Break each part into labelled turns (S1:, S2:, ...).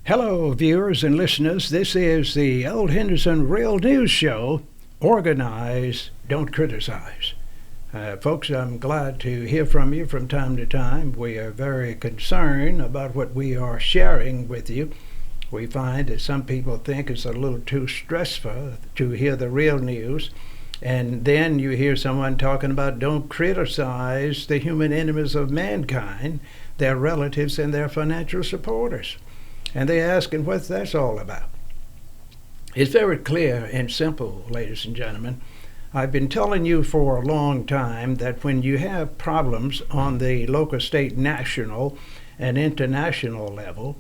S1: Hello, viewers and listeners. This is the Old Henderson Real News Show. Organize, don't criticize. Folks, I'm glad to hear from you from time to time. We are very concerned about what we are sharing with you. We find that some people think it's a little too stressful to hear the real news. And then you hear someone talking about don't criticize the human enemies of mankind, their relatives and their financial supporters. And they're asking what that's all about. It's very clear and simple, ladies and gentlemen. I've been telling you for a long time that when you have problems on the local, state, national, and international level,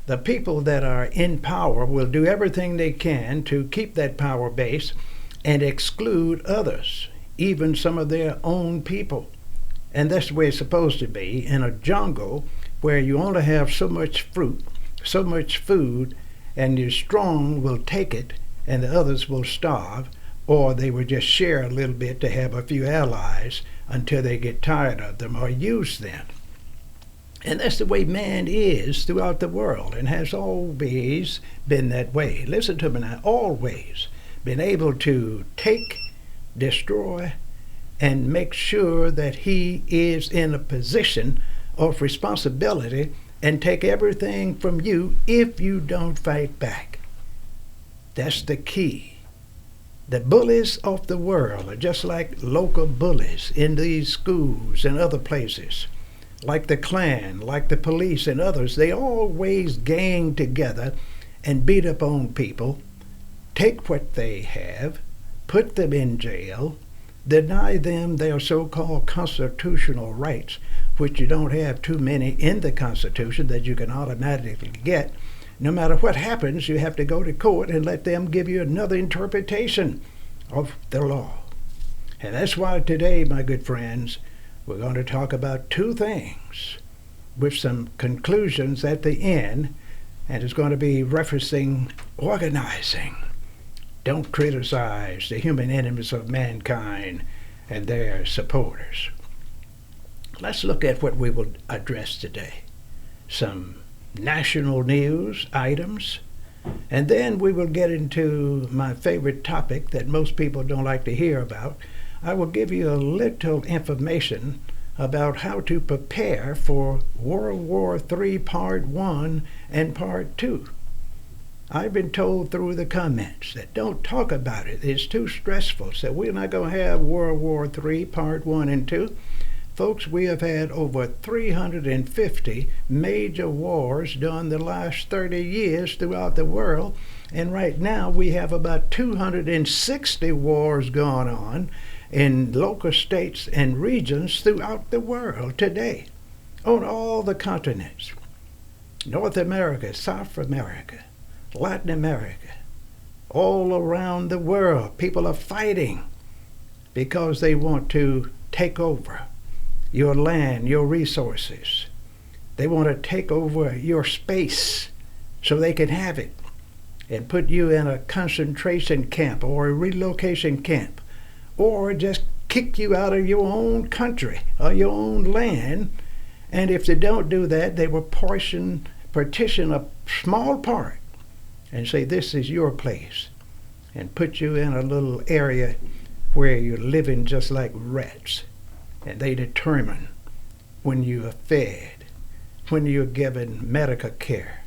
S1: the people that are in power will do everything they can to keep that power base and exclude others, even some of their own people. And that's the way it's supposed to be in a jungle where you only have so much fruit, so much food, and the strong will take it and the others will starve, or they will just share a little bit to have a few allies until they get tired of them or use them. And that's the way man is throughout the world and has always been that way. Listen to me now, always been able to take, destroy, and make sure that he is in a position of responsibility and take everything from you if you don't fight back. That's the key. The bullies of the world are just like local bullies in these schools and other places, like the Klan, like the police and others. They always gang together and beat up on people, take what they have, put them in jail, deny them their so-called constitutional rights, which you don't have too many in the Constitution that you can automatically get. No matter what happens, you have to go to court and let them give you another interpretation of the law. And that's why today, my good friends, we're going to talk about two things with some conclusions at the end, and it's going to be referencing organizing. Don't criticize the human enemies of mankind and their supporters. Let's look at what we will address today. Some national news items, and then we will get into my favorite topic that most people don't like to hear about. I will give you a little information about how to prepare for World War III Part 1 and Part 2. I've been told through the comments that don't talk about it. It's too stressful. So we're not going to have World War III Part 1 and 2. Folks, we have had over 350 major wars during the last 30 years throughout the world. And right now we have about 260 wars going on in local states and regions throughout the world today, on all the continents. North America, South America, Latin America, all around the world. People are fighting because they want to take over your land, your resources. They want to take over your space so they can have it and put you in a concentration camp or a relocation camp, or just kick you out of your own country or your own land. And if they don't do that, they will partition a small part and say this is your place and put you in a little area where you're living just like rats. And they determine when you are fed, when you're given medical care,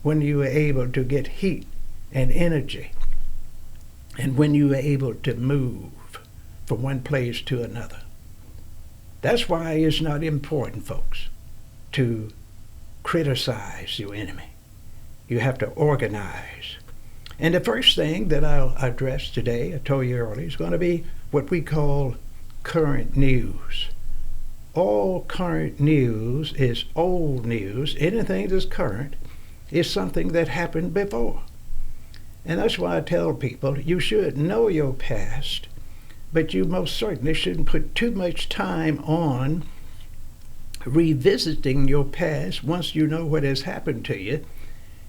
S1: when you are able to get heat and energy, and when you are able to move from one place to another. That's why it's not important, folks, to criticize your enemy. You have to organize. And the first thing that I'll address today, I told you earlier, is going to be what we call current news. All current news is old news. Anything that's current is something that happened before. And that's why I tell people you should know your past, but you most certainly shouldn't put too much time on revisiting your past. Once you know what has happened to you,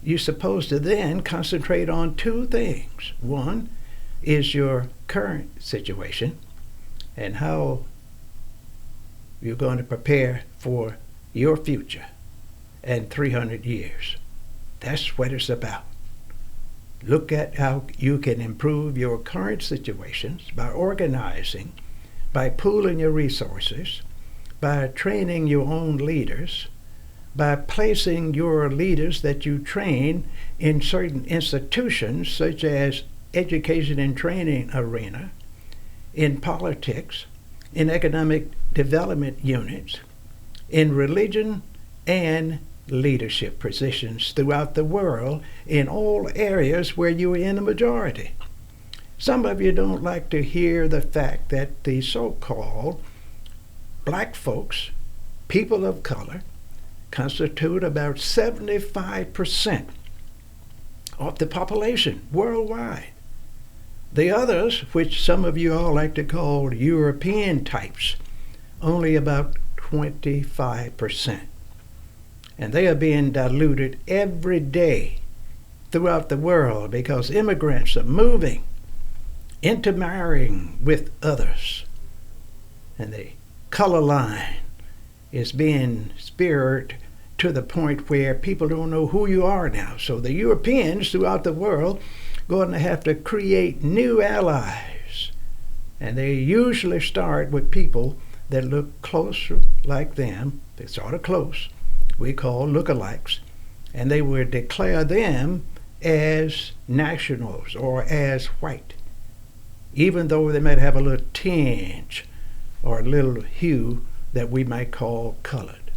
S1: you're supposed to then concentrate on two things. One is your current situation and how you're going to prepare for your future and 300 years. That's what it's about. Look at how you can improve your current situations by organizing, by pooling your resources, by training your own leaders, by placing your leaders that you train in certain institutions such as education and training arena, in politics, in economic development units, in religion and leadership positions throughout the world in all areas where you are in the majority. Some of you don't like to hear the fact that the so-called black folks, people of color, constitute about 75% of the population worldwide. The others, which some of you all like to call European types, only about 25%. And they are being diluted every day throughout the world because immigrants are moving, intermarrying with others. And the color line is being speared to the point where people don't know who you are now. So the Europeans throughout the world going to have to create new allies. And they usually start with people that look closer like them. They're sort of close. We call lookalikes. And they will declare them as nationals or as white, even though they might have a little tinge or a little hue that we might call colored.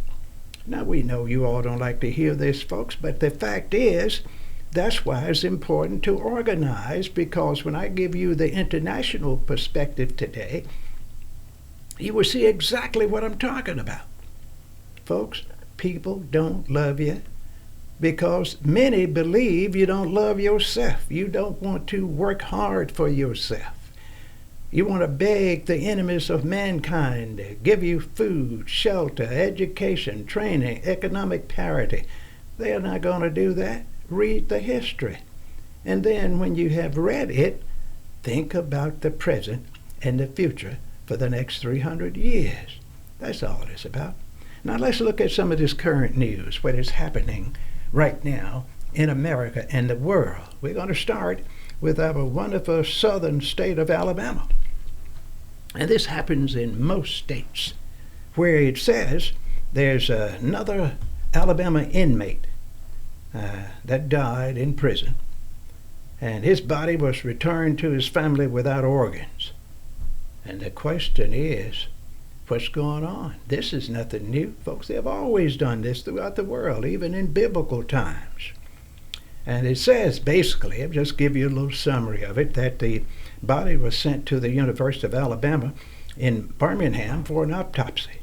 S1: Now, we know you all don't like to hear this, folks, but the fact is, that's why it's important to organize, because when I give you the international perspective today, you will see exactly what I'm talking about. Folks, people don't love you because many believe you don't love yourself. You don't want to work hard for yourself. You want to beg the enemies of mankind to give you food, shelter, education, training, economic parity. They are not going to do that. Read the history. And then when you have read it, think about the present and the future for the next 300 years. That's all it is about. Now let's look at some of this current news, what is happening right now in America and the world. We're going to start with our wonderful southern state of Alabama. And this happens in most states, where it says there's another Alabama inmate that died in prison, and his body was returned to his family without organs. And the question is, what's going on? This is nothing new, folks. They have always done this throughout the world, even in biblical times. And it says, basically, I'll just give you a little summary of it, that the body was sent to the University of Alabama in Birmingham for an autopsy.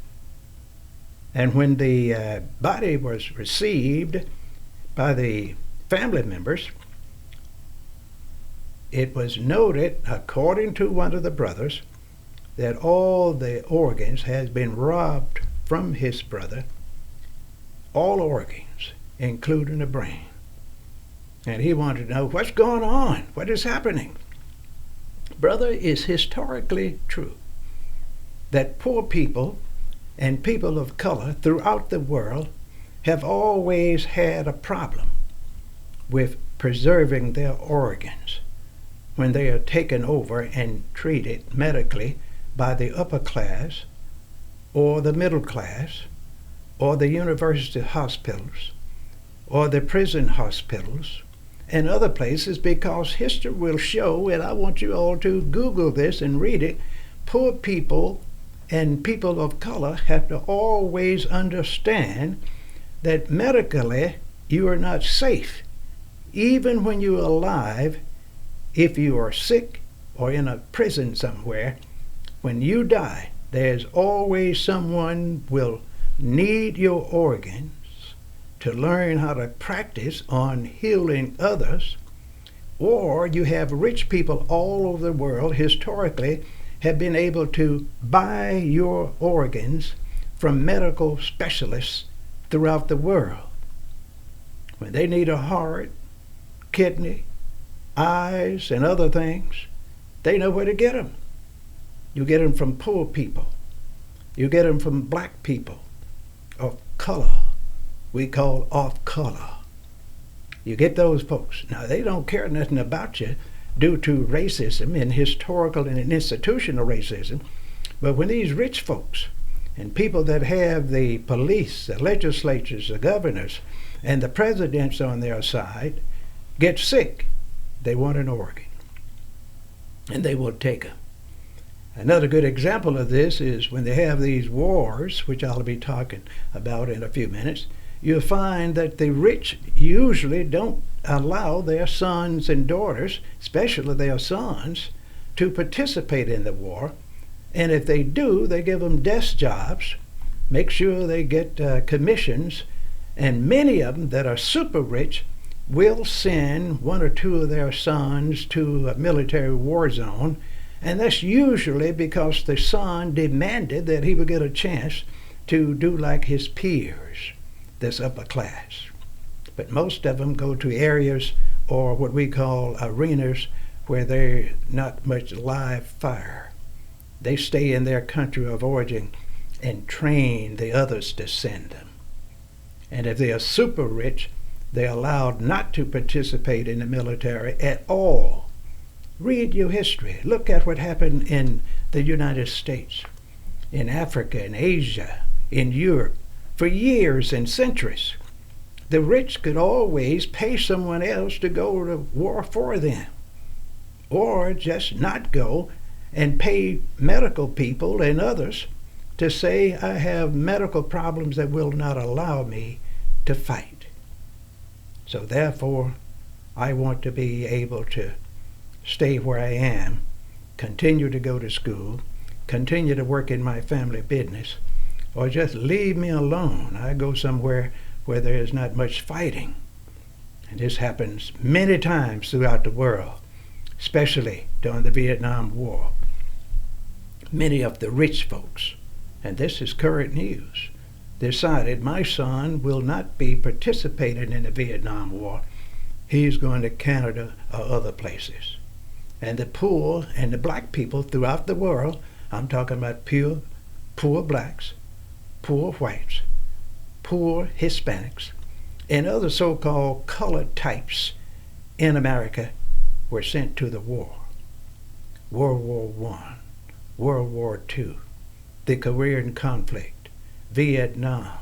S1: And when the body was received by the family members, it was noted, according to one of the brothers, that all the organs had been robbed from his brother, all organs, including the brain. And he wanted to know, what's going on? What is happening? Brother, it's historically true that poor people and people of color throughout the world have always had a problem with preserving their organs when they are taken over and treated medically by the upper class or the middle class or the university hospitals or the prison hospitals and other places, because history will show, and I want you all to Google this and read it, poor people and people of color have to always understand that medically you are not safe. Even when you're alive, if you are sick or in a prison somewhere, when you die, there's always someone will need your organs to learn how to practice on healing others. Or you have rich people all over the world historically have been able to buy your organs from medical specialists throughout the world. When they need a heart, kidney, eyes, and other things, they know where to get them. You get them from poor people. You get them from black people of color. We call off color. You get those folks. Now, they don't care nothing about you due to racism and historical and institutional racism. But when these rich folks and people that have the police, the legislatures, the governors, and the presidents on their side get sick, they want an organ. And they will take them. Another good example of this is when they have these wars, which I'll be talking about in a few minutes. You'll find that the rich usually don't allow their sons and daughters, especially their sons, to participate in the war. And if they do, they give them desk jobs, make sure they get commissions, and many of them that are super rich will send one or two of their sons to a military war zone, and that's usually because the son demanded that he would get a chance to do like his peers, this upper class. But most of them go to areas or what we call arenas where there's not much live fire. They stay in their country of origin and train the others to send them. And if they are super rich, they're allowed not to participate in the military at all. Read your history. Look at what happened in the United States, in Africa, in Asia, in Europe, for years and centuries. The rich could always pay someone else to go to war for them, or just not go and pay medical people and others to say, I have medical problems that will not allow me to fight. So therefore, I want to be able to stay where I am, continue to go to school, continue to work in my family business, or just leave me alone. I go somewhere where there is not much fighting. And this happens many times throughout the world, especially during the Vietnam War. Many of the rich folks, and this is current news, decided my son will not be participating in the Vietnam War. He's going to Canada or other places. And the poor and the black people throughout the world, I'm talking about poor blacks, poor whites, poor Hispanics, and other so-called colored types in America were sent to the war. World War I, World War II, the Korean conflict, Vietnam,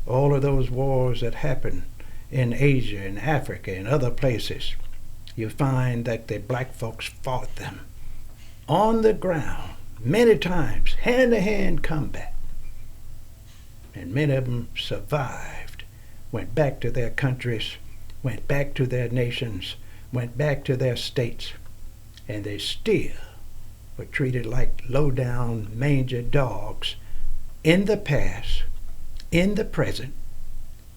S1: all of those wars that happened in Asia and Africa and other places. You find that the black folks fought them on the ground many times, hand-to-hand combat. And many of them survived, went back to their countries, went back to their nations, went back to their states, and they still were treated like low-down manger dogs in the past, in the present,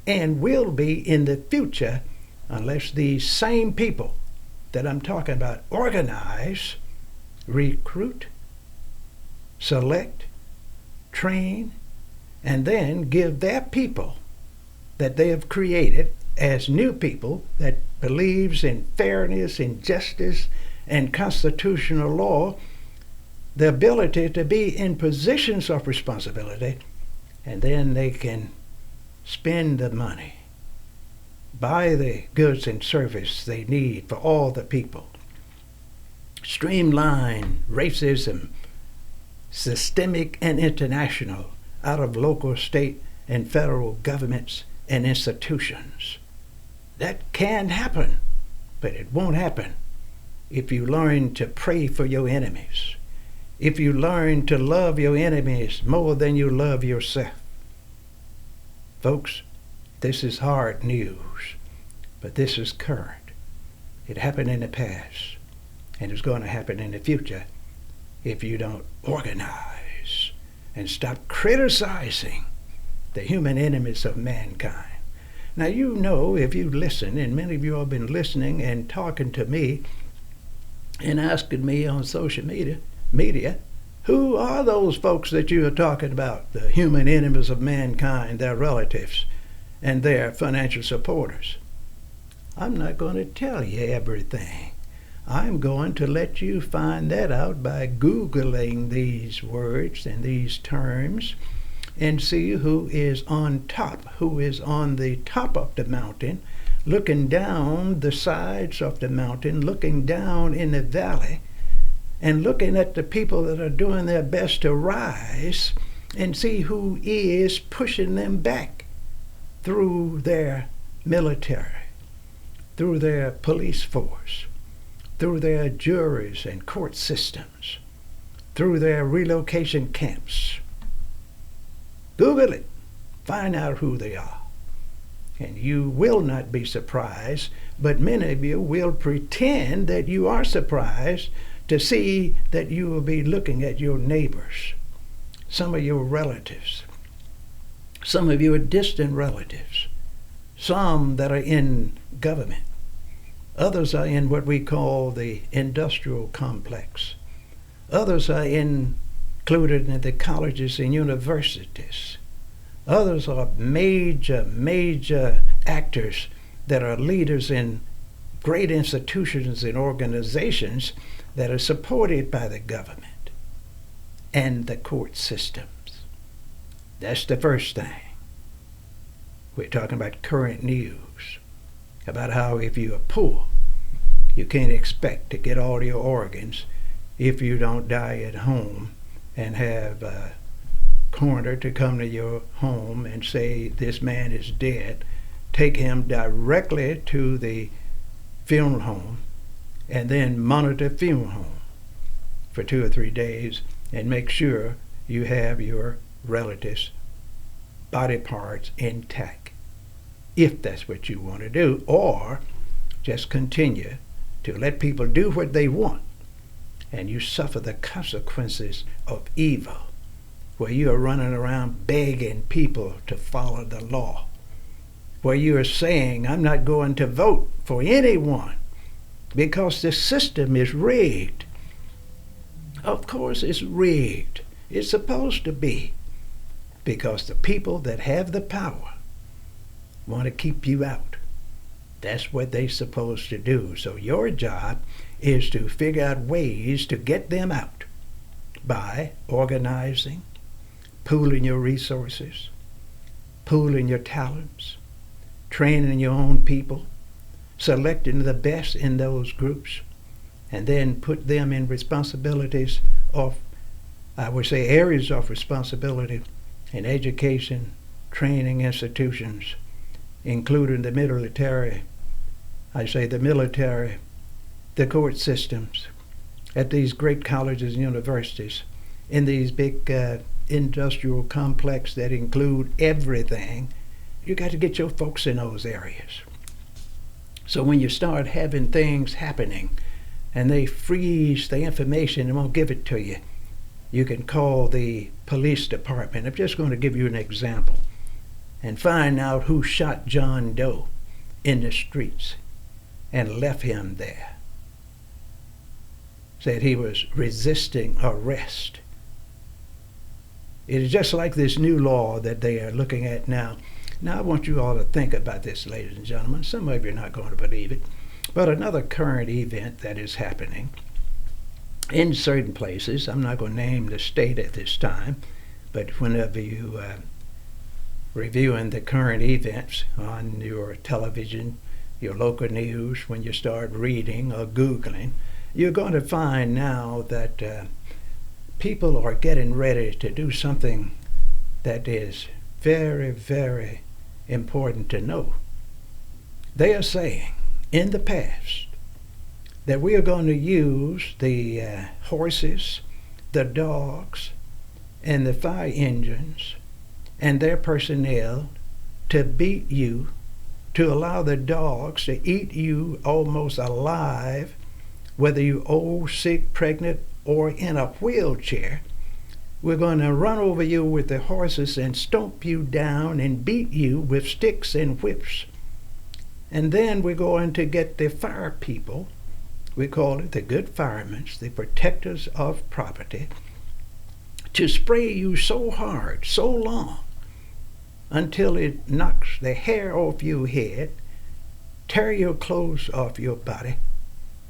S1: and will be in the future unless these same people that I'm talking about organize, recruit, select, train, and then give their people that they have created as new people that believes in fairness and justice and constitutional law the ability to be in positions of responsibility, and then they can spend the money, buy the goods and service they need for all the people, streamline racism, systemic and international, out of local, state, and federal governments and institutions. That can happen, but it won't happen if you learn to pray for your enemies, if you learn to love your enemies more than you love yourself. Folks, this is hard news, but this is current. It happened in the past, and it's going to happen in the future if you don't organize and stop criticizing the human enemies of mankind. Now, you know, if you listen, and many of you have been listening and talking to me and asking me on social media, who are those folks that you are talking about, the human enemies of mankind, their relatives, and their financial supporters? I'm not going to tell you everything. I'm going to let you find that out by Googling these words and these terms and see who is on top, who is on the top of the mountain looking down the sides of the mountain, looking down in the valley, and looking at the people that are doing their best to rise and see who is pushing them back through their military, through their police force, through their juries and court systems, through their relocation camps. Google it. Find out who they are. And you will not be surprised, but many of you will pretend that you are surprised to see that you will be looking at your neighbors, some of your relatives, some of your distant relatives, some that are in government. Others are in what we call the industrial complex. Others are included in the colleges and universities. Others are major actors that are leaders in great institutions and organizations that are supported by the government and the court systems. That's the first thing. We're talking about current news, about how if you are poor, you can't expect to get all your organs if you don't die at home and have a coroner to come to your home and say this man is dead. Take him directly to the funeral home and then monitor the funeral home for 2 or 3 days and make sure you have your relatives' body parts intact, if that's what you want to do, or just continue to let people do what they want and you suffer the consequences of evil, where you are running around begging people to follow the law, where you are saying, I'm not going to vote for anyone because the system is rigged. Of course it's rigged. It's supposed to be, because the people that have the power want to keep you out. That's what they're supposed to do. So your job is to figure out ways to get them out by organizing, pooling your resources, pooling your talents, training your own people, selecting the best in those groups, and then put them in responsibilities of, I would say, areas of responsibility in education, training institutions, including the military, the court systems, at these great colleges and universities, in these big industrial complex that include everything. You got to get your folks in those areas. So when you start having things happening and they freeze the information and won't give it to you, you can call the police department. I'm just going to give you an example and find out who shot John Doe in the streets and left him there. Said he was resisting arrest. It is just like this new law that they are looking at now. Now I want you all to think about this, ladies and gentlemen. Some of you are not going to believe it, but another current event that is happening in certain places, I'm not going to name the state at this time, but whenever you reviewing the current events on your television, your local news, when you start reading or Googling, you're going to find now that people are getting ready to do something that is very, very important to know. They are saying in the past that we are going to use the horses, the dogs, and the fire engines and their personnel to beat you, to allow the dogs to eat you almost alive, whether you're old, sick, pregnant, or in a wheelchair. We're going to run over you with the horses and stomp you down and beat you with sticks and whips. And then we're going to get the fire people, we call it the good firemen, the protectors of property, to spray you so hard, so long, until it knocks the hair off your head, tear your clothes off your body,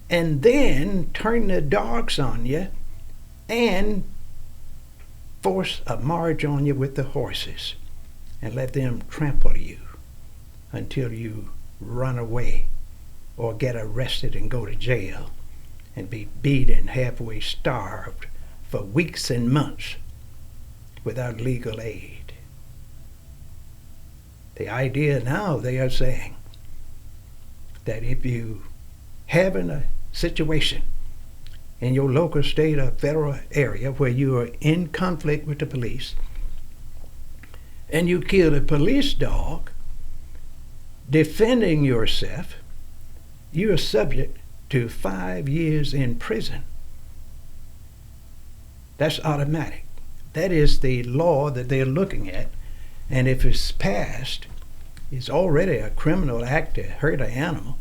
S1: and then turn the dogs on you and force a march on you with the horses and let them trample you until you run away or get arrested and go to jail and be beaten, halfway starved for weeks and months without legal aid. The idea now, they are saying that if you have a situation in your local, state, or federal area where you are in conflict with the police and you kill a police dog defending yourself, you are subject to 5 years in prison. That's automatic. That is the law that they're looking at. And if it's passed, it's already a criminal act to hurt an animal.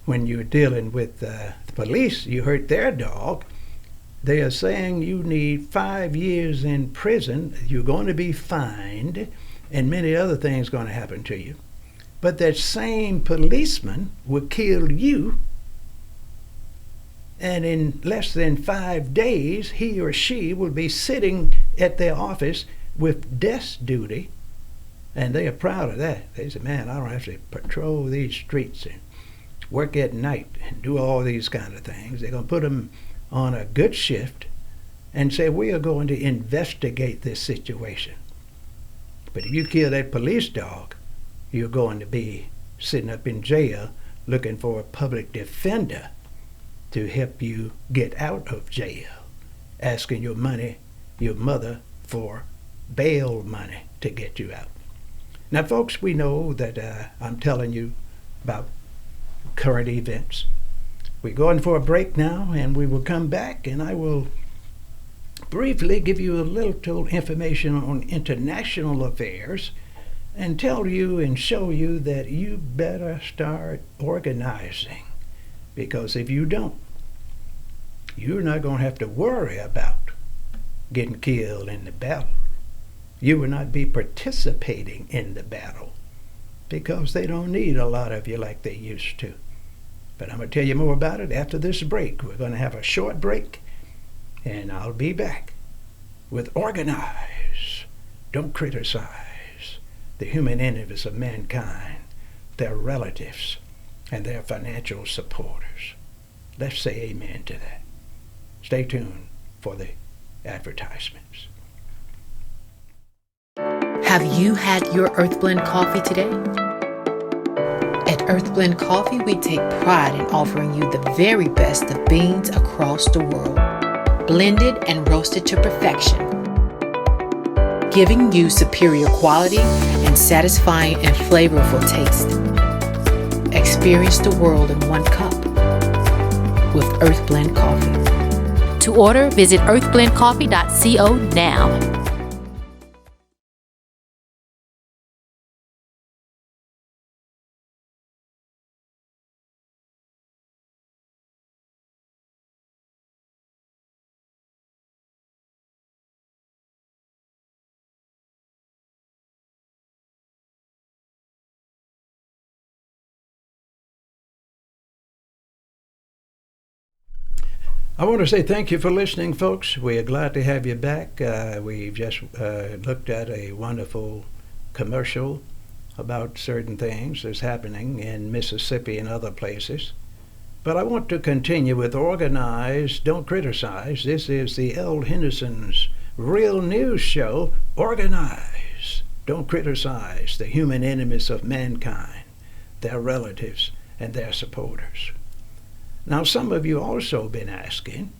S1: When you're dealing with the police, you hurt their dog, they are saying you need 5 years in prison, you're going to be fined, and many other things going to happen to you. But that same policeman will kill you, and in less than 5 days, he or she will be sitting at their office with desk duty, and they are proud of that. They say, man, I don't have to patrol these streets and work at night and do all these kind of things. They're going to put them on a good shift and say, we are going to investigate this situation. But if you kill that police dog, you're going to be sitting up in jail looking for a public defender to help you get out of jail, asking your mother for bail money to get you out. Now, folks, we know that I'm telling you about current events. We're going for a break now, and we will come back, and I will briefly give you a little information on international affairs and tell you and show you that you better start organizing, because if you don't, you're not going to have to worry about getting killed in the battle. You will not be participating in the battle because they don't need a lot of you like they used to. But I'm going to tell you more about it after this break. We're going to have a short break, and I'll be back with Organize, Don't Criticize, the human enemies of mankind, their relatives, and their financial supporters. Let's say amen to that. Stay tuned for the advertisements.
S2: Have you had your Earth Blend coffee today? At Earth Blend Coffee, we take pride in offering you the very best of beans across the world, blended and roasted to perfection, giving you superior quality and satisfying and flavorful taste. Experience the world in one cup with Earth Blend Coffee. To order, visit earthblendcoffee.co now.
S1: I want to say thank you for listening, folks. We are glad to have you back. We've just looked at a wonderful commercial about certain things that's happening in Mississippi and other places. But I want to continue with Organize, Don't Criticize. This is the L. Henderson's real news show, Organize, Don't Criticize, the human enemies of mankind, their relatives, and their supporters. Now, some of you also been asking,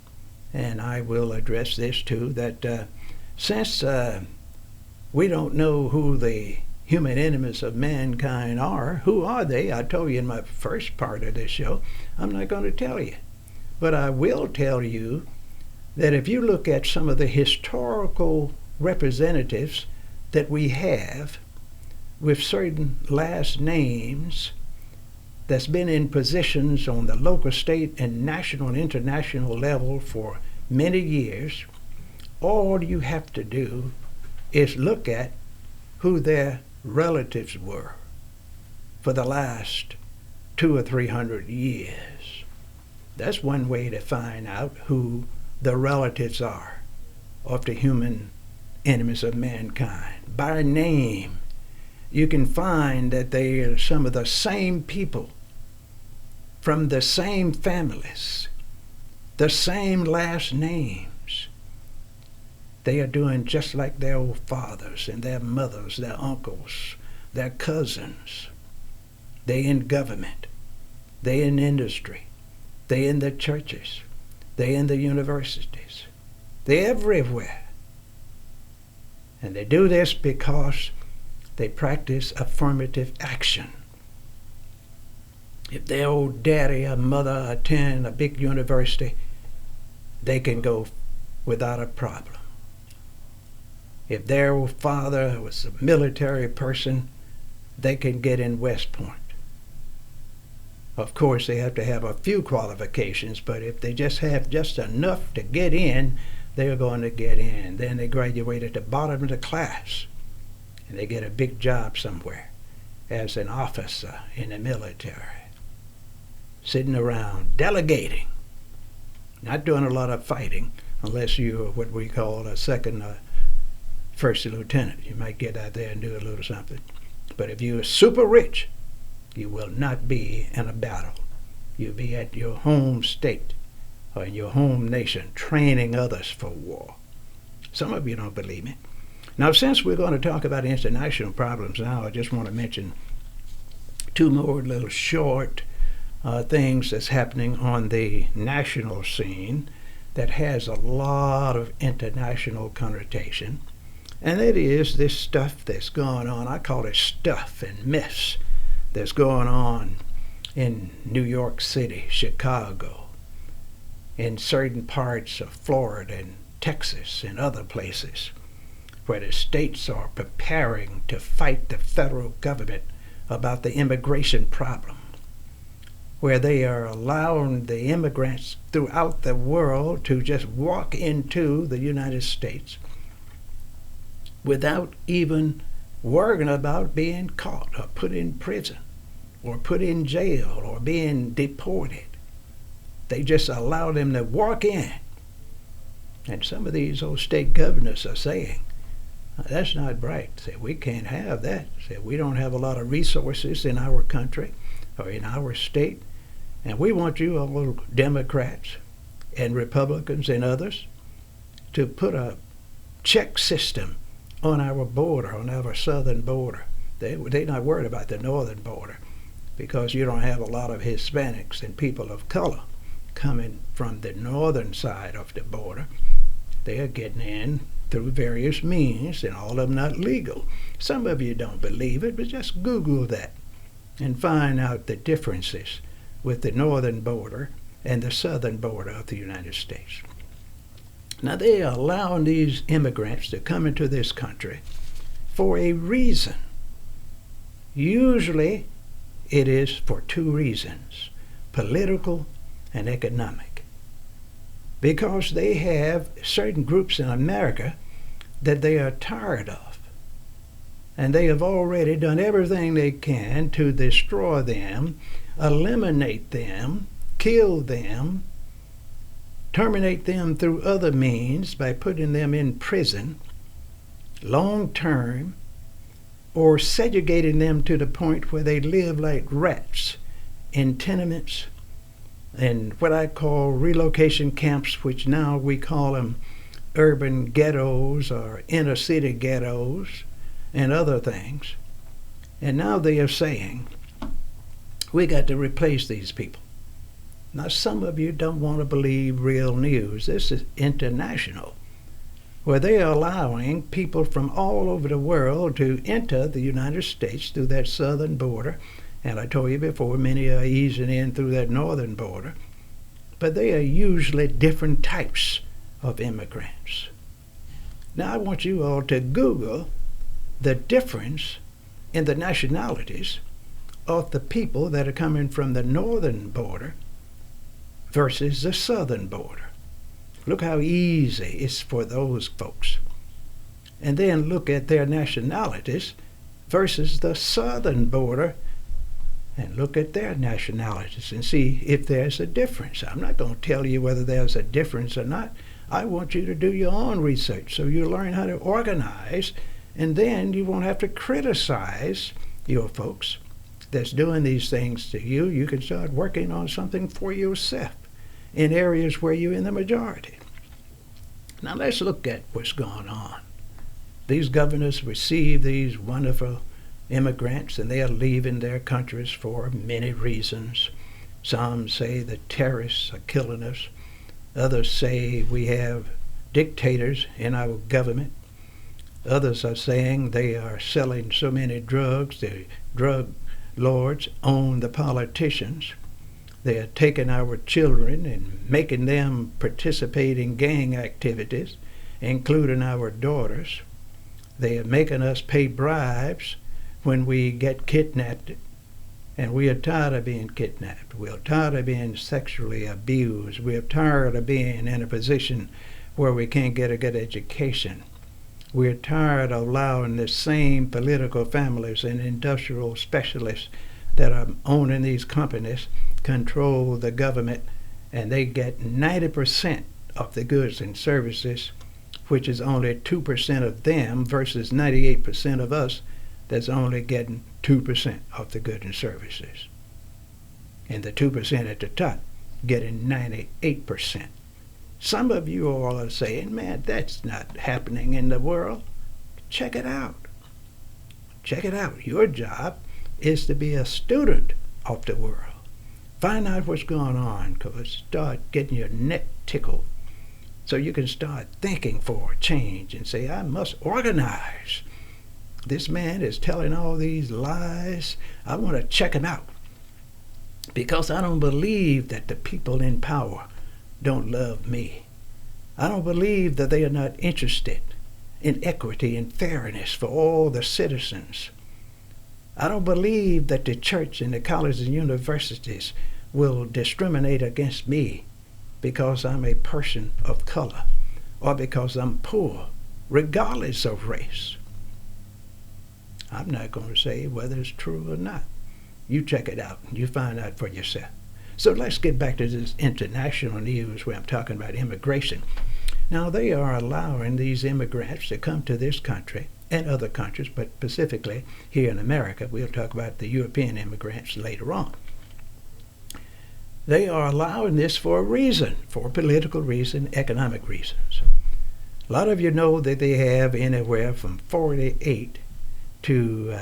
S1: and I will address this too, that since we don't know who the human enemies of mankind are, who are they? I told you in my first part of this show, I'm not going to tell you. But I will tell you that if you look at some of the historical representatives that we have with certain last names that's been in positions on the local, state, and national and international level for many years, all you have to do is look at who their relatives were for the last 200 or 300 years. That's one way to find out who the relatives are of the human enemies of mankind, by name. you can find that they are some of the same people from the same families, the same last names. They are doing just like their old fathers and their mothers, their uncles, their cousins. They in government. They in industry. They in the churches. They in the universities. They everywhere. And they do this because they practice affirmative action. If their old daddy or mother attend a big university, they can go without a problem. If their old father was a military person, they can get in West Point. Of course, they have to have a few qualifications, but if they just have just enough to get in, they're going to get in. Then they graduate at the bottom of the class, and they get a big job somewhere as an officer in the military, sitting around delegating, not doing a lot of fighting, unless you're what we call a second first lieutenant. You might get out there and do a little something. But if you're super rich, you will not be in a battle. You'll be at your home state or in your home nation training others for war. Some of you don't believe me. Now, since we're going to talk about international problems now, I just want to mention two more little short things that's happening on the national scene that has a lot of international connotation. And it is this stuff that's going on. I call it stuff and myths that's going on in New York City, Chicago, in certain parts of Florida and Texas and other places where the states are preparing to fight the federal government about the immigration problem, where they are allowing the immigrants throughout the world to just walk into the United States without even worrying about being caught or put in prison or put in jail or being deported. They just allow them to walk in. And some of these old state governors are saying, that's not right. Say, we can't have that. Say, we don't have a lot of resources in our country or in our state, and we want you all Democrats and Republicans and others to put a check system on our border, on our southern border. They're not worried about the northern border because you don't have a lot of Hispanics and people of color coming from the northern side of the border. They are getting in through various means, and all of them not legal. Some of you don't believe it, but just Google that and find out the differences with the northern border and the southern border of the United States. Now, they are allowing these immigrants to come into this country for a reason. Usually, it is for two reasons, political and economic. Because they have certain groups in America that they are tired of. And they have already done everything they can to destroy them, eliminate them, kill them, terminate them through other means by putting them in prison, long term, or segregating them to the point where they live like rats in tenements and what I call relocation camps, which now we call them urban ghettos or inner city ghettos and other things. And now they are saying, we got to replace these people. Now, some of you don't want to believe real news. This is international, where they are allowing people from all over the world to enter the United States through that southern border. And I told you before, many are easing in through that northern border. But they are usually different types of immigrants. Now, I want you all to Google the difference in the nationalities of the people that are coming from the northern border versus the southern border. Look how easy it's for those folks. And then look at their nationalities versus the southern border and look at their nationalities and see if there's a difference. I'm not going to tell you whether there's a difference or not. I want you to do your own research so you learn how to organize And then you won't have to criticize your folks that's doing these things to you. You can start working on something for yourself in areas where you're in the majority. Now let's look at what's going on. These governors receive these wonderful immigrants, and they are leaving their countries for many reasons. Some say the terrorists are killing us. Others say we have dictators in our government. Others are saying they are selling so many drugs, the drug lords own the politicians. They are taking our children and making them participate in gang activities, including our daughters. They are making us pay bribes when we get kidnapped, and we are tired of being kidnapped. We are tired of being sexually abused. We are tired of being in a position where we can't get a good education. We're tired of allowing the same political families and industrial specialists that are owning these companies control the government, and they get 90% of the goods and services, which is only 2% of them versus 98% of us that's only getting 2% of the goods and services. And the 2% at the top getting 98%. Some of you all are saying, man, that's not happening in the world. Check it out. Check it out. Your job is to be a student of the world. Find out what's going on, because start getting your neck tickled so you can start thinking for a change and say, I must organize. This man is telling all these lies. I want to check him out, because I don't believe that the people in power don't love me. I don't believe that they are not interested in equity and fairness for all the citizens. I don't believe that the church and the colleges and universities will discriminate against me because I'm a person of color or because I'm poor, regardless of race. I'm not going to say whether it's true or not. You check it out and you find out for yourself. So let's get back to this international news where I'm talking about immigration. Now, they are allowing these immigrants to come to this country and other countries, but specifically here in America. We'll talk about the European immigrants later on. They are allowing this for a reason, for political reason, economic reasons. A lot of you know that they have anywhere from 48 to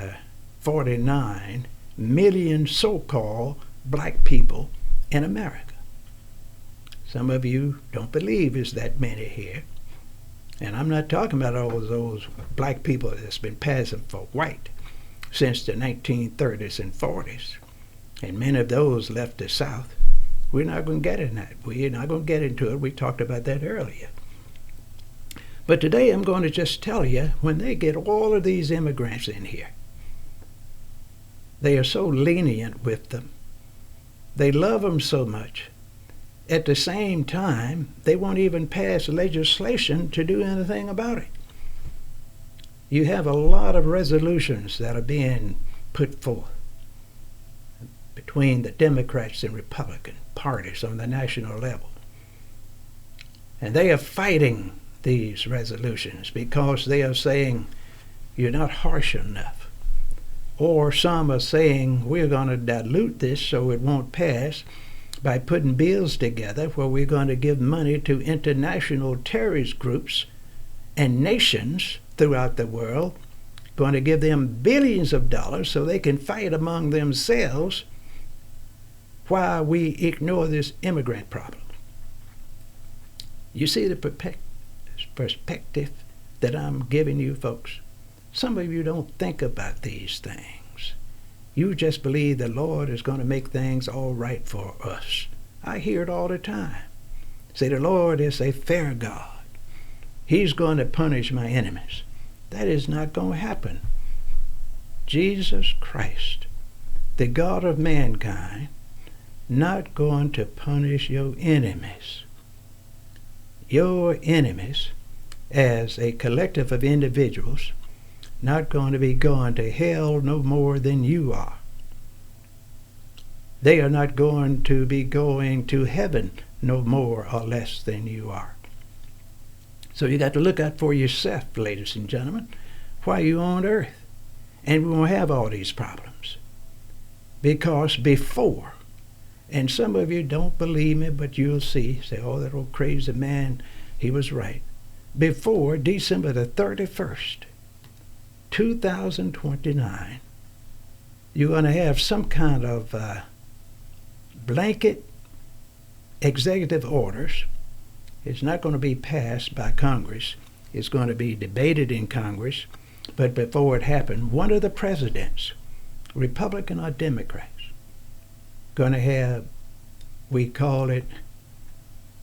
S1: 49 million so-called black people in America. Some of you don't believe it's that many here. And I'm not talking about all those black people that's been passing for white since the 1930s and 40s. And many of those left the South. We're not going to get in that. We're not going to get into it. We talked about that earlier. But today I'm going to just tell you, when they get all of these immigrants in here, they are so lenient with them. They love them so much. At the same time, they won't even pass legislation to do anything about it. You have a lot of resolutions that are being put forth between the Democrats and Republican parties on the national level. And they are fighting these resolutions because they are saying you're not harsh enough. Or some are saying we're going to dilute this so it won't pass by putting bills together where we're going to give money to international terrorist groups and nations throughout the world, going to give them billions of dollars so they can fight among themselves while we ignore this immigrant problem. You see the perspective that I'm giving you, folks? Some of you don't think about these things. You just believe the Lord is going to make things all right for us. I hear it all the time. Say the Lord is a fair God. He's going to punish my enemies. That is not going to happen. Jesus Christ, the God of mankind, not going to punish your enemies. Your enemies, as a collective of individuals, not going to be going to hell no more than you are. They are not going to be going to heaven no more or less than you are. So you got to look out for yourself, ladies and gentlemen, while you're on earth. And we won't have all these problems. Because before, and some of you don't believe me, but you'll see, say, oh, that old crazy man, he was right. Before December the 31st, 2029, you're going to have some kind of blanket executive orders. It's not going to be passed by Congress. It's going to be debated in Congress. But before it happened, one of the presidents, Republican or Democrats, going to have, we call it,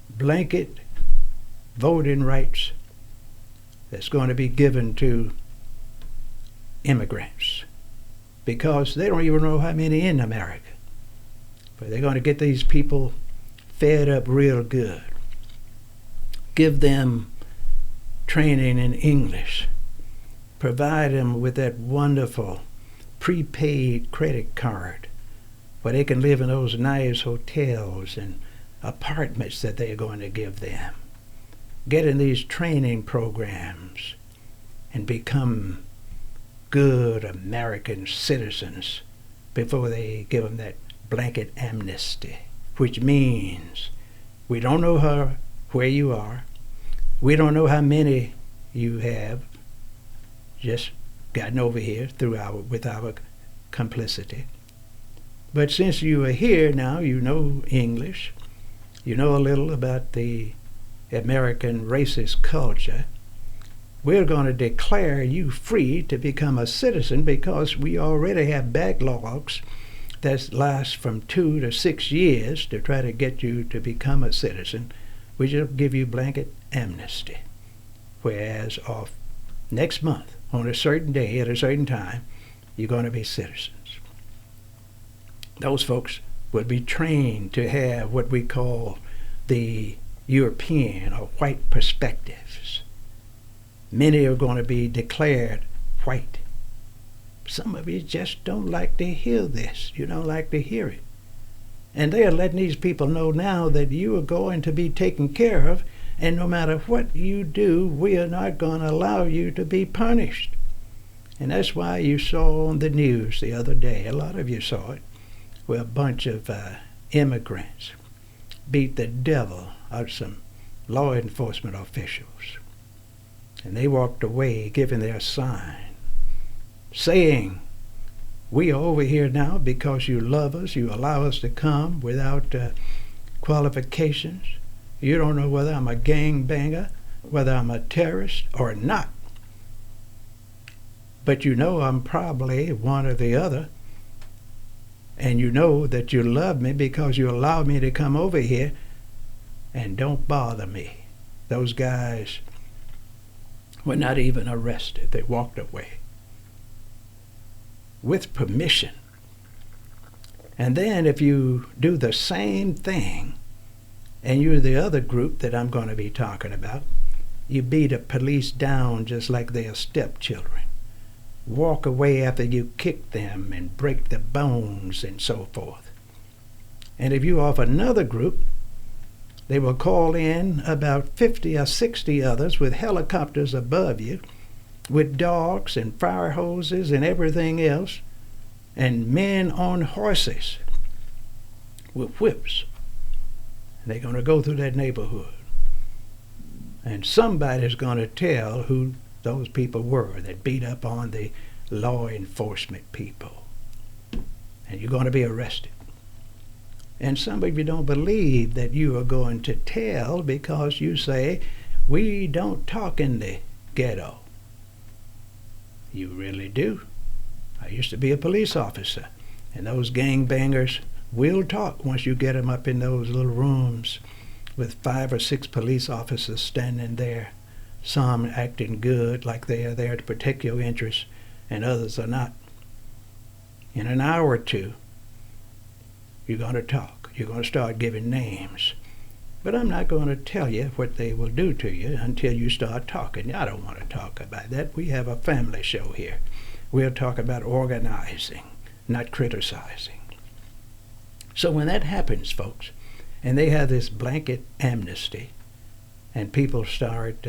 S1: blanket voting rights that's going to be given to immigrants, because they don't even know how many in America. But they're going to get these people fed up real good, give them training in English, provide them with that wonderful prepaid credit card where they can live in those nice hotels and apartments that they're going to give them, get in these training programs and become good American citizens before they give them that blanket amnesty, which means we don't know where you are. We don't know how many you have just gotten over here with our complicity. But since you are here now, you know English, you know a little about the American racist culture, we're going to declare you free to become a citizen, because we already have backlogs that last from 2 to 6 years to try to get you to become a citizen. We just give you blanket amnesty. Whereas off next month, on a certain day at a certain time, you're going to be citizens. Those folks will be trained to have what we call the European or white perspectives. Many are going to be declared white. Some of you just don't like to hear this. You don't like to hear it. And they are letting these people know now that you are going to be taken care of, and no matter what you do, we are not going to allow you to be punished. And that's why you saw on the news the other day, a lot of you saw it, where a bunch of immigrants beat the devil out of some law enforcement officials. And they walked away giving their sign, saying, we are over here now because you love us, you allow us to come without qualifications. You don't know whether I'm a gangbanger, whether I'm a terrorist or not. But you know I'm probably one or the other. And you know that you love me because you allow me to come over here, and don't bother me. Those guys were not even arrested. They walked away with permission. And then if you do the same thing, and you're the other group that I'm going to be talking about, you beat a police down just like they are stepchildren. Walk away after you kick them and break the bones and so forth. And if you off another group, they will call in about 50 or 60 others with helicopters above you, with dogs and fire hoses and everything else, and men on horses with whips. They're going to go through that neighborhood. And somebody's going to tell who those people were that beat up on the law enforcement people. And you're going to be arrested. And some of you don't believe that you are going to tell because you say, we don't talk in the ghetto. You really do. I used to be a police officer, and those gangbangers will talk once you get them up in those little rooms with 5 or 6 police officers standing there, some acting good like they are there to protect your interests, and others are not. In an hour or two, you're going to talk. You're going to start giving names. But I'm not going to tell you what they will do to you until you start talking. I don't want to talk about that. We have a family show here. We'll talk about organizing, not criticizing. So when that happens, folks, and they have this blanket amnesty, and people start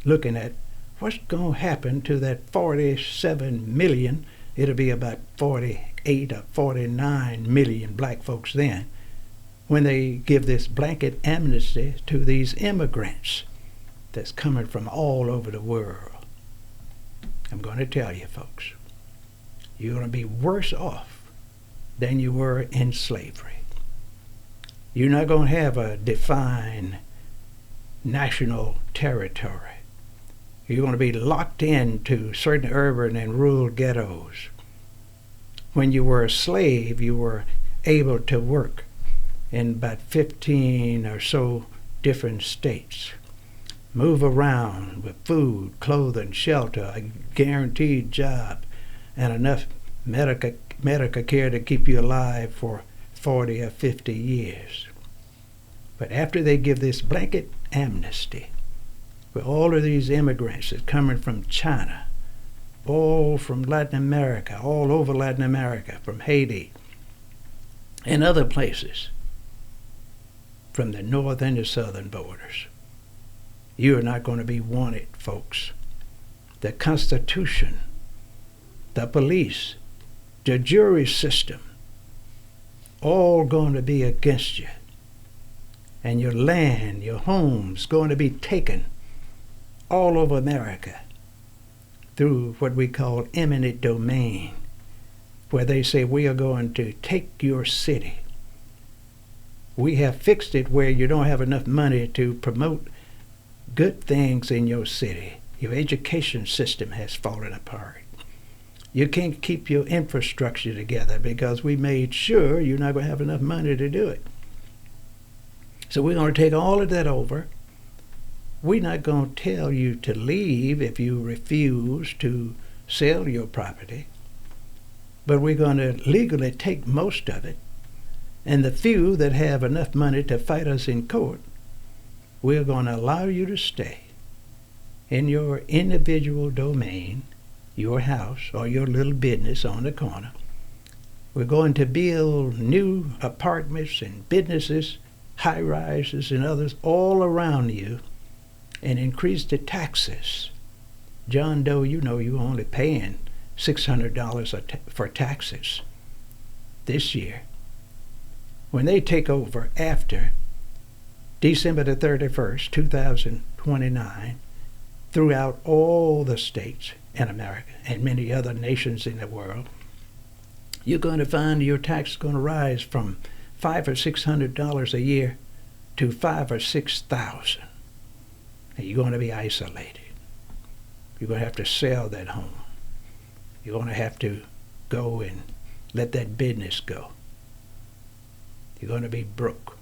S1: looking at what's going to happen to that 47 million? It'll be about 48 or 49 million black folks then, when they give this blanket amnesty to these immigrants that's coming from all over the world. I'm going to tell you, folks, you're going to be worse off than you were in slavery. You're not going to have a defined national territory. You're going to be locked into certain urban and rural ghettos. When you were a slave, you were able to work in about 15 or so different states. Move around with food, clothing, shelter, a guaranteed job, and enough medical care to keep you alive for 40 or 50 years. But after they give this blanket amnesty, with all of these immigrants that's coming from China, all from Latin America, all over Latin America, from Haiti, and other places, from the north and the southern borders, you are not going to be wanted, folks. The Constitution, the police, the jury system, all going to be against you. And your land, your home's going to be taken all over America through what we call eminent domain, where they say we are going to take your city. We have fixed it where you don't have enough money to promote good things in your city. Your education system has fallen apart. You can't keep your infrastructure together because we made sure you're not going to have enough money to do it. So we're going to take all of that over. We're not going to tell you to leave if you refuse to sell your property, but we're going to legally take most of it. And the few that have enough money to fight us in court, we're going to allow you to stay in your individual domain, your house or your little business on the corner. We're going to build new apartments and businesses, high-rises and others all around you, and increase the taxes. John Doe, you know you're only paying $600 for taxes this year. When they take over after December the 31st, 2029, throughout all the states in America and many other nations in the world, you're going to find your tax is going to rise from $500 or $600 a year to $5,000 or $6,000. And you're going to be isolated. You're going to have to sell that home. You're going to have to go and let that business go. You're going to be broke.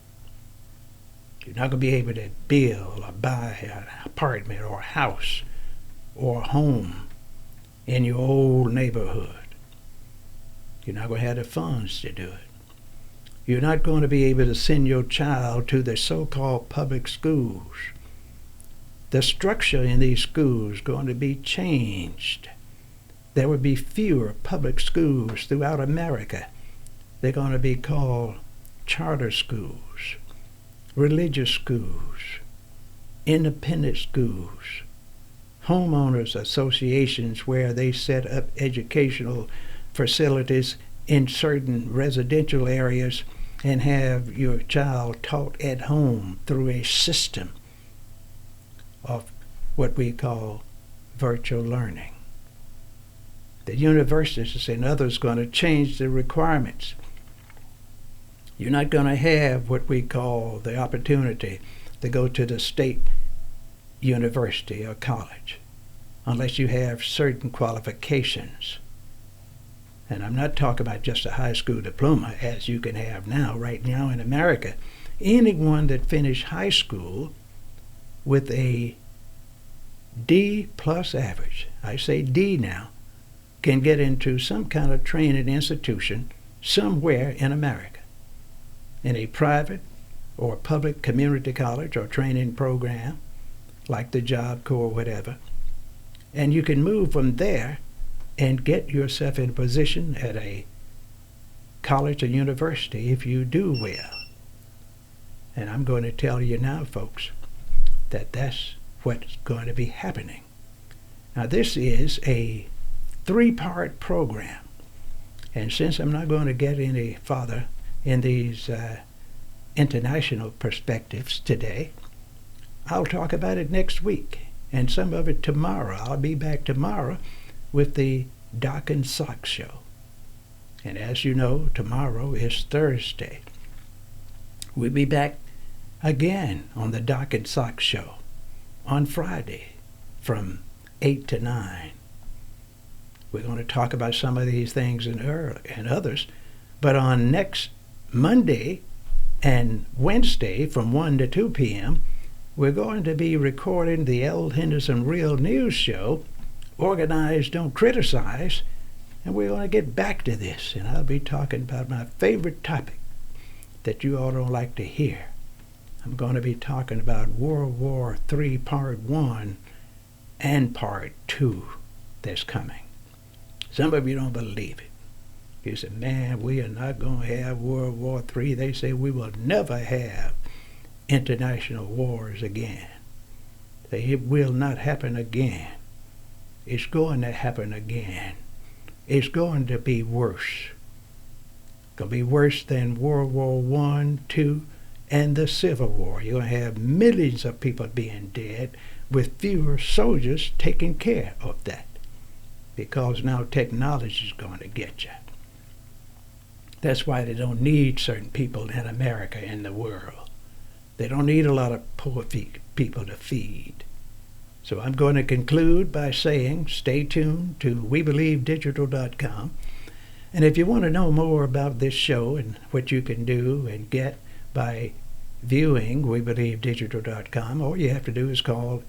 S1: You're not going to be able to build or buy an apartment or a house or a home in your old neighborhood. You're not going to have the funds to do it. You're not going to be able to send your child to the so-called public schools. The structure in these schools is going to be changed. There will be fewer public schools throughout America. They're going to be called charter schools, religious schools, independent schools, homeowners associations where they set up educational facilities in certain residential areas and have your child taught at home through a system of what we call virtual learning. The universities and others are going to change the requirements. You're not going to have what we call the opportunity to go to the state university or college unless you have certain qualifications. And I'm not talking about just a high school diploma as you can have now, right now in America. Anyone that finished high school with a D plus average, I say D now, can get into some kind of training institution somewhere in America, in a private or public community college or training program like the Job Corps or whatever. And you can move from there and get yourself in a position at a college or university if you do well. And I'm going to tell you now, folks, that that's what's going to be happening. Now, this is a three-part program. And since I'm not going to get any farther in these international perspectives today, I'll talk about it next week, and some of it tomorrow. I'll be back tomorrow with the Doc and Sock Show. And as you know, tomorrow is Thursday. We'll be back again on the Doc and Sock Show on Friday from 8 to 9. We're going to talk about some of these things and others, but on next Monday and Wednesday from 1 to 2 p.m., we're going to be recording the L. Henderson Real News Show, Organize, Don't Criticize, and we're going to get back to this, and I'll be talking about my favorite topic that you all don't like to hear. I'm going to be talking about World War III Part 1 and Part 2 that's coming. Some of you don't believe it. You say, man, we are not going to have World War III. They say we will never have international wars again. It will not happen again. It's going to happen again. It's going to be worse. It's going to be worse than World War I, II, and the Civil War. You're going to have millions of people being dead with fewer soldiers taking care of that, because now technology is going to get you. That's why they don't need certain people in America in the world. They don't need a lot of poor people to feed. So I'm going to conclude by saying stay tuned to WeBelieveDigital.com. And if you want to know more about this show and what you can do and get by viewing WeBelieveDigital.com, all you have to do is call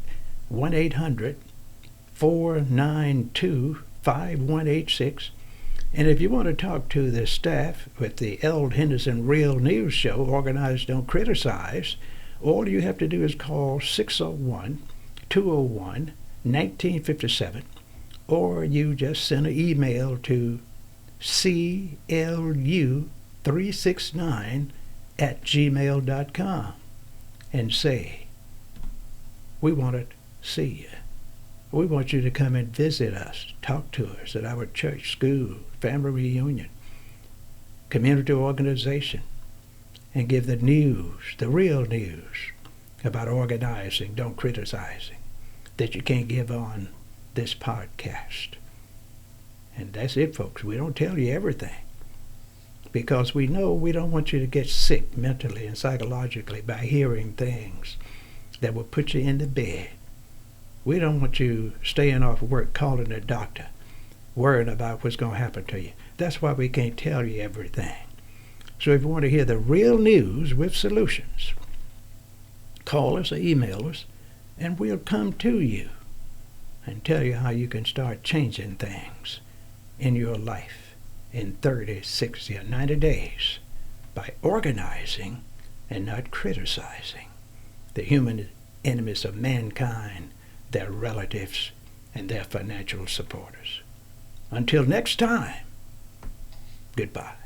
S1: 1-800-492-5186. And if you want to talk to the staff with the L. Henderson Real News Show, Organize, Don't Criticize, all you have to do is call 601-201-1957, or you just send an email to clu369@gmail.com and say, we want to see you. We want you to come and visit us, talk to us at our church, school, family reunion, community organization, and give the news, the real news about organizing, don't criticizing, that you can't give on this podcast. And that's it, folks. We don't tell you everything, because we know we don't want you to get sick mentally and psychologically by hearing things that will put you in the bed. We don't want you staying off work, calling a doctor, worrying about what's going to happen to you. That's why we can't tell you everything. So if you want to hear the real news with solutions, call us or email us, and we'll come to you and tell you how you can start changing things in your life in 30, 60, or 90 days by organizing and not criticizing the human enemies of mankind, their relatives, and their financial supporters. Until next time, goodbye.